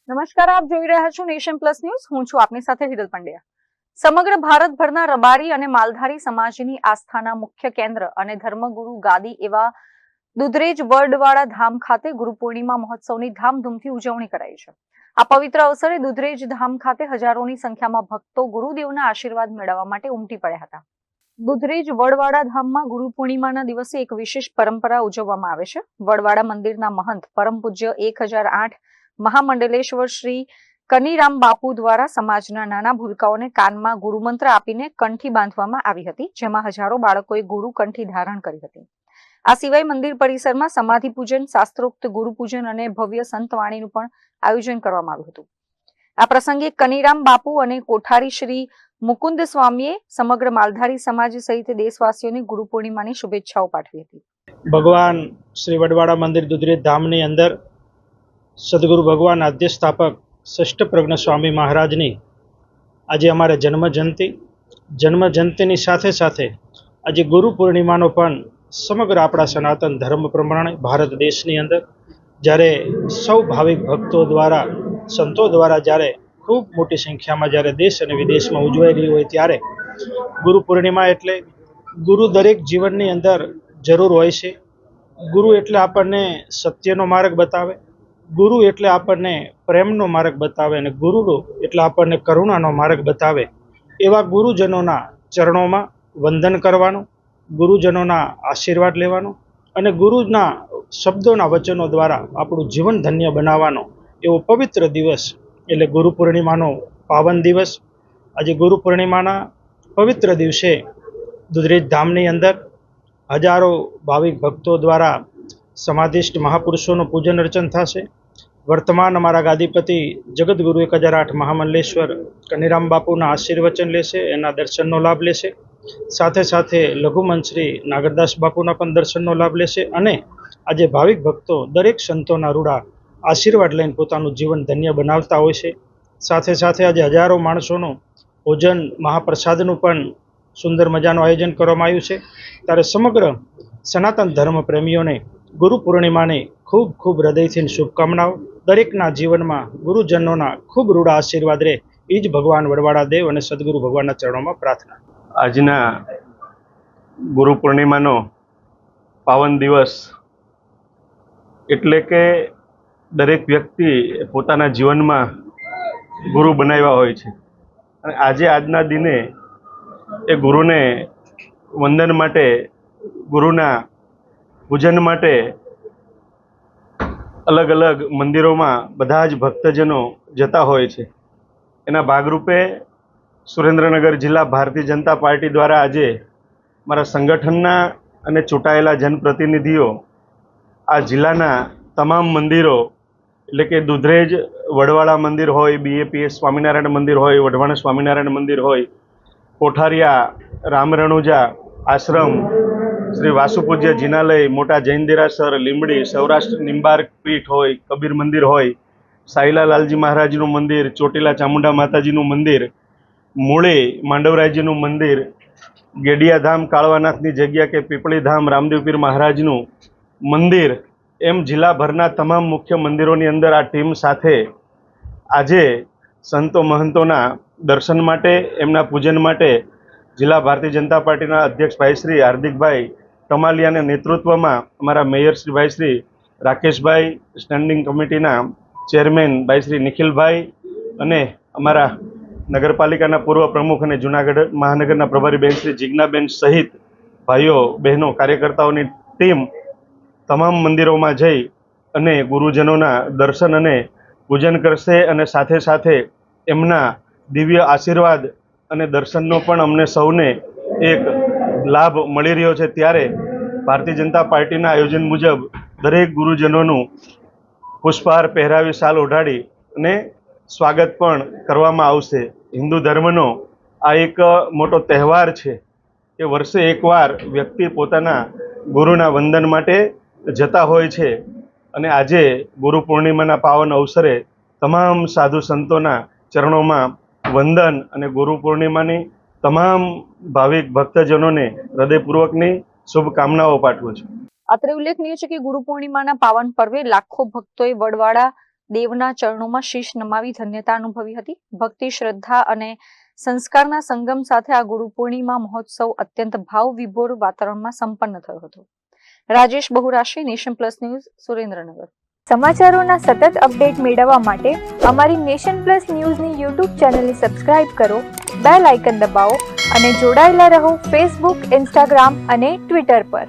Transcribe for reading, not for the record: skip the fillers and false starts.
નમસ્કાર, આપ જોઈ રહ્યા છો નેશન પ્લસ ન્યૂઝ. હું છું આપની સાથે હિરલ પંડ્યા. સમગ્ર ભારતભરના રબારી અને માલધારી સમાજની આસ્થાના મુખ્ય કેન્દ્ર અને ધર્મગુરુ ગાદી એવા દુધરેજ બરડવાડા ધામ ખાતે ગુરુ પૂર્ણિમા મહોત્સવની ધામધૂમથી ઉજવણી કરાઈ છે. આ પવિત્ર અવસરે દુધરેજ ધામ ખાતે હજારોની સંખ્યામાં ભક્તો ગુરુદેવના આશીર્વાદ મેળવવા માટે ઉમટી પડ્યા હતા. દુધરેજ વડવાડા ધામમાં ગુરુ પૂર્ણિમાના દિવસે એક વિશેષ પરંપરા ઉજવવામાં આવે છે. વડવાડા મંદિરના મહંત પરમ પૂજ્ય 1008 મહામંડલેશ્વર શ્રી કનીરામ બાપુ દ્વારા સમાજના નાના ભૂલકાઓને કાનમાં ગુરુમંત્ર આપીને કંઠી બાંધવામાં આવી હતી, જેમાં હજારો બાળકોએ ગુરુ કંઠી ધારણ કરી હતી. આ સિવાય મંદિર પરિસરમાં સમાધિ પૂજન, શાસ્ત્રોક્ત ગુરુ પૂજન અને ભવ્ય સંતવાણીનું પણ આયોજન કરવામાં આવ્યું હતું. આ પ્રસંગે કનીરામ બાપુ અને કોઠારી શ્રી મુકુંદ સ્વામીએ સમગ્ર માલધારી સમાજ સહિત દેશવાસીઓને ગુરુ પૂર્ણિમાની શુભેચ્છાઓ પાઠવી હતી. ભગવાન શ્રી વડવાડા મંદિર દુધરેજ ધામની અંદર સદગુરુ ભગવાન આદ્ય સ્થાપક ષષ્ઠ પ્રજ્ઞ સ્વામી મહારાજની આજે અમારે જન્મજયંતિની સાથે સાથે આજે ગુરુ પૂર્ણિમાનો પણ સમગ્ર આપણા સનાતન ધર્મ પ્રમાણે ભારત દેશની અંદર જ્યારે સૌ ભાવિક ભક્તો દ્વારા સંતો દ્વારા જ્યારે ખૂબ મોટી સંખ્યામાં જ્યારે દેશ અને વિદેશમાં ઉજવાઈ રહી હોય ત્યારે ગુરુ પૂર્ણિમા એટલે ગુરુ દરેક જીવનની અંદર જરૂર હોય છે. ગુરુ એટલે આપણને સત્યનો માર્ગ બતાવે, ગુરુ એટલે આપણને પ્રેમનો માર્ગ બતાવે અને ગુરુ એટલે આપણને કરુણાનો માર્ગ બતાવે. એવા ગુરુજનોના ચરણોમાં વંદન કરવાનું, ગુરુજનોના આશીર્વાદ લેવાનો અને ગુરુના શબ્દોના વચનો દ્વારા આપણું જીવન ધન્ય બનાવવાનો એવો પવિત્ર દિવસ એટલે ગુરુ પૂર્ણિમાનો પાવન દિવસ. આજે ગુરુ પૂર્ણિમાના પવિત્ર દિવસે દુધરેજ ધામની અંદર હજારો ભાવિક ભક્તો દ્વારા સમાધિષ્ઠ મહાપુરુષોનું પૂજન અર્ચન થશે. વર્તમાન અમારા ગાદીપતિ જગતગુરુ 1008 મહામંડલેશ્વર કનીરામ બાપુના આશીર્વચન લેશે, એના દર્શનનો લાભ લેશે. સાથે સાથે લઘુમંત શ્રી નાગરદાસ બાપુના પણ દર્શનનો લાભ લેશે અને આજે ભાવિક ભક્તો દરેક સંતોના રૂડા આશીર્વાદ લઈને પોતાનું જીવન ધન્ય બનાવતા હોય છે. સાથે સાથે આજે હજારો માણસોનું ભોજન મહાપ્રસાદનું પણ સુંદર મજાનું આયોજન કરવામાં આવ્યું છે. ત્યારે સમગ્ર સનાતન ધર્મ પ્રેમીઓને ગુરુ પૂર્ણિમાની ખૂબ ખૂબ હૃદયથી શુભકામનાઓ. દરેકના જીવનમાં ગુરુજનોના ખૂબ રૂડા આશીર્વાદ રહે એ જ ભગવાન વડવાડા દેવ અને સદગુરુ ભગવાનના ચરણોમાં પ્રાર્થના. આજના ગુરુ પૂર્ણિમાનો પાવન દિવસ એટલે કે દરેક વ્યક્તિ પોતાના જીવનમાં ગુરુ બનાવ્યા હોય છે અને આજના દિને એ ગુરુને વંદન માટે, ગુરુના પૂજન માટે અલગ અલગ મંદિરોમાં બધા જ ભક્તજનો જતા હોય છે. એના ભાગરૂપે સુરેન્દ્રનગર જિલ્લા ભારતીય જનતા પાર્ટી દ્વારા આજે મારા સંગઠનના અને ચૂંટાયેલા જનપ્રતિનિધિઓ આ જિલ્લાના તમામ મંદિરો એટલે કે દુધરેજ વડવાડા મંદિર હોય, BAPS સ્વામિનારાયણ મંદિર હોય, વઢવાણ સ્વામિનારાયણ મંદિર હોય, કોઠારિયા રામ રણુજા આશ્રમ, શ્રી વાસુપૂજ્ય જિનાલય, મોટા જૈન દેરાસર, લીંબડી, સૌરાષ્ટ્ર નિંબાર્ક પીઠ હોય, કબીર મંદિર હોય, સાઈલા લાલજી મહારાજનું મંદિર, ચોટીલા ચામુંડા માતાજીનું મંદિર, મૂળે માંડવરાયજીનું મંદિર, ગેડિયાધામ કાળવાનાથની જગ્યા કે પીપળીધામ રામદેવપીર મહારાજનું મંદિર એમ જિલ્લાભરના તમામ મુખ્ય મંદિરોની અંદર આ ટીમ સાથે આજે સંતો મહંતોના દર્શન માટે, એમના પૂજન માટે જિલ્લા ભારતીય જનતા પાર્ટીના અધ્યક્ષ ભાઈ શ્રી હાર્દિકભાઈ ટમાલિયાના નેતૃત્વમાં અમારા મેયર શ્રી ભાઈ શ્રી રાકેશભાઈ, સ્ટેન્ડિંગ કમિટીના ચેરમેન ભાઈ શ્રી નિખિલભાઈ અને અમારા નગરપાલિકાના પૂર્વ પ્રમુખ અને જૂનાગઢ મહાનગરના પ્રભારી બેન શ્રી જિજ્ઞાબેન સહિત ભાઈઓ બહેનો કાર્યકર્તાઓની ટીમ તમામ મંદિરોમાં જઈ અને ગુરુજનોના દર્શન અને પૂજન કરશે અને સાથે સાથે એમના દિવ્ય આશીર્વાદ અને દર્શનનો પણ અમને સૌને એક લાભ મળી રહ્યો છે. ત્યારે ભારતીય જનતા પાર્ટીના આયોજન મુજબ દરેક ગુરુજનોનું પુષ્પહાર પહેરાવી, શાલ ઓઢાડી અને સ્વાગત પણ કરવામાં આવશે. હિન્દુ ધર્મનો આ એક મોટો તહેવાર છે કે વર્ષે એકવાર વ્યક્તિ પોતાના ગુરુના વંદન માટે જતા હોય છે અને આજે ગુરુ પૂર્ણિમાના પાવન અવસરે તમામ સાધુ સંતોના ચરણોમાં વંદન અને ગુરુ પૂર્ણિમાની તમામ ભાવિક ભક્તજનોને હૃદયપૂર્વકની શુભકામનાઓ પાઠવું છું. અત્રે ઉલ્લેખનીય છે કે ગુરુ પૂર્ણિમાના પાવન પર્વે લાખો ભક્તોએ વડવાડા દેવના ચરણોમાં શીશ નમાવી ધન્યતા અનુભવી હતી. ભક્તિ, શ્રદ્ધા અને સંસ્કારના સંગમ સાથે આ ગુરુ પૂર્ણિમા મહોત્સવ અત્યંત ભાવ વિભોર વાતાવરણમાં સંપન્ન થયો હતો. Rajesh બહુરાશી, nation plus news, Surendranagar. સમાચારોના સતત અપડેટ મેળવવા માટે અમારી નેશન પ્લસ ન્યૂઝની યુટ્યુબ ચેનલને સબસ્ક્રાઇબ કરો, બેલ આઇકન દબાવો અને જોડાયેલા રહો ફેસબુક, ઇન્સ્ટાગ્રામ અને ટ્વિટર પર.